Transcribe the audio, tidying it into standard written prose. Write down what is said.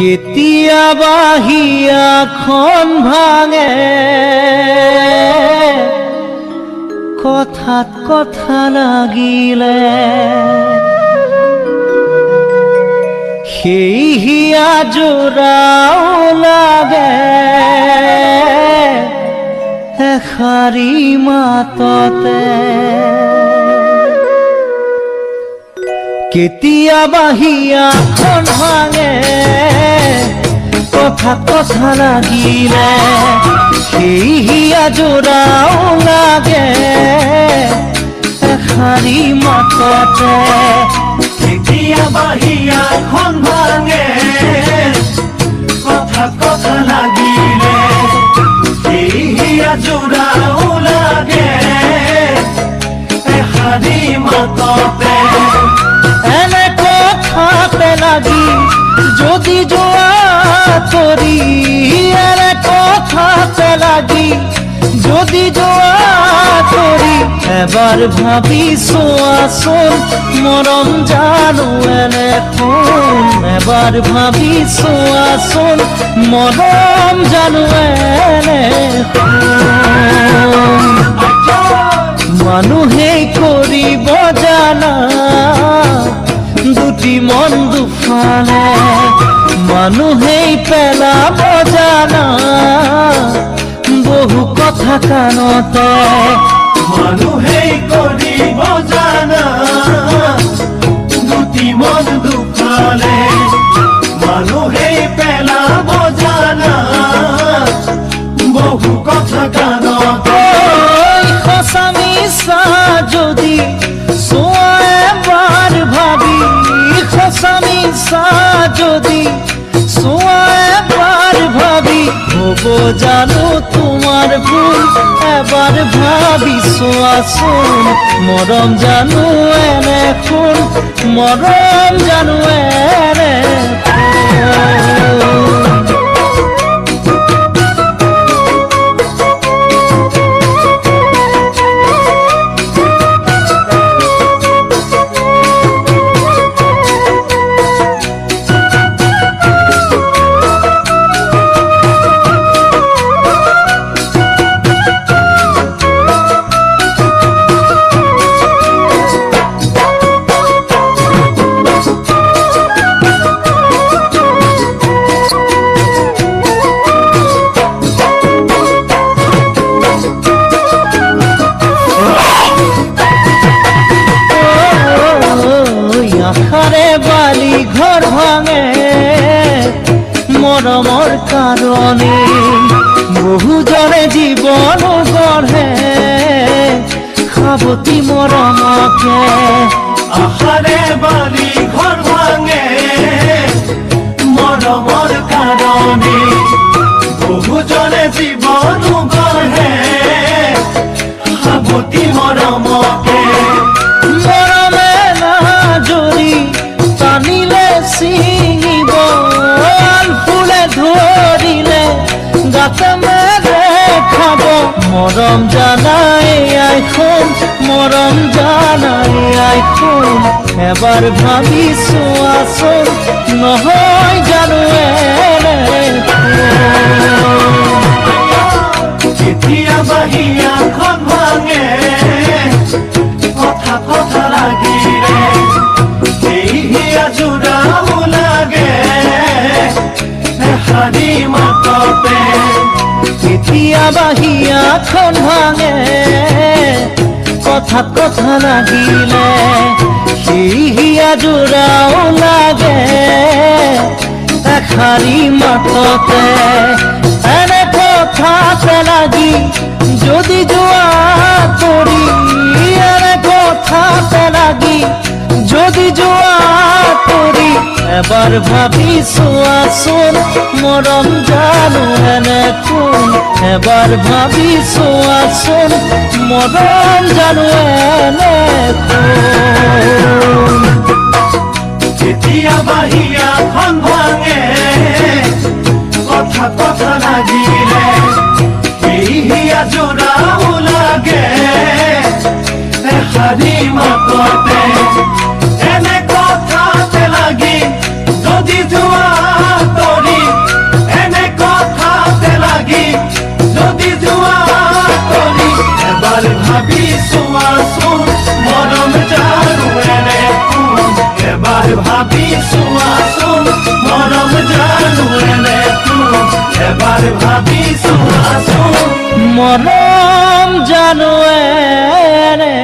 কেতিয়াবা হিয়াখন ভাঙে কথাত কথা লাগিলে, সেই হিয়া যোৰাও লাগে এষাৰি মাততে। কেতিয়াবা হিয়াখন ভাঙে কথাত কথা লাগিলে, সেই হিয়া যোৰাও লাগে এষাৰি মাততে। কেতিয়াবা হিয়াখন ভাঙে কথাত কথা লাগিলে, সেই হিয়া যোৰাও লাগে এষাৰি মাততে। এনে কথাতে লাগি যদি যোৱা তৰি, এনে কথাতে লাগি যদি যোৱা তৰি, এবাৰ ভাবি চোৱাচোন মৰম জানো এনে কোন। এবাৰ ভাবি চোৱাচোন মৰম জানো এনে কোন। মানুহে কৰিব জানা দুটি মন দুফালে, মানুহেই পেলাব জানা বহু কথা কাণতে। মানুহেই কৰিব জানা দুটি মন দুফালে, মানুহেই পেলাব জানা বহু কথা কাণতে। সঁচা মিছা যদি চোৱা এবাৰ ভাবি, সঁচা মিছা যদি চোৱা এবাৰ ভাবি, হ'ব জানো তোমাৰ ভুল এবাৰ ভাবি চোৱাচোন। মৰম জানো এনে কোন, মৰম জানো এনে কোন। আশাৰে বালি ঘৰ ভাঙে মৰমৰ কাৰণে, বহুজনে জীৱন গঢ়ে সাৱতি মৰমকে। আশাৰে বালি ঘৰ ভাঙে মৰমৰ কাৰণে, বহুজনে জীৱন গঢ়ে সাৱতি মৰমকে। মৰমে নাজৰি টানিলে ছিঙিব, ফুলে ধৰিলে গাতে মেলে খাব। মৰম জানাই আইখোন, মৰম জানাই আইখোন, এবাৰ ভাবি চোৱাচোন নহয় জানো এনে কোন। কেতিয়াবা হিয়াখন ভাঙে কথা কথা লাগিলে, সেই হিয়া যোৰাও লাগে এষাৰি মাততে। কেতিয়াবা হিয়াখন ভাঙে কথাত কথা লাগিলে, সেই হিয়া যোৰাও লাগে এষাৰি মাততে। এনে কথাতে লাগি যদি যোৱা তৰি, এনে কথাতে লাগি যদি যোৱা তৰি, এবাৰ ভাবি চোৱাচোন মৰম জানো এনে কোন। এবাৰ ভাবি চোৱাচোন মৰম জানো এনে কোন। কেতিয়াবা হিয়াখন ভাঙে কথা কথা লাগিলে, সেই হিয়া যোৰাও লাগে এষাৰি মাততে। এনে কথাতে লাগি যদি যোৱা এবাৰ ভাবি চোৱাচোন মৰম জানো এনে কোন এবাৰ ভাবি চোৱাচোন মৰম জানো এনে কোন এবাৰ ভাবি চোৱাচোন মৰম জানো এনে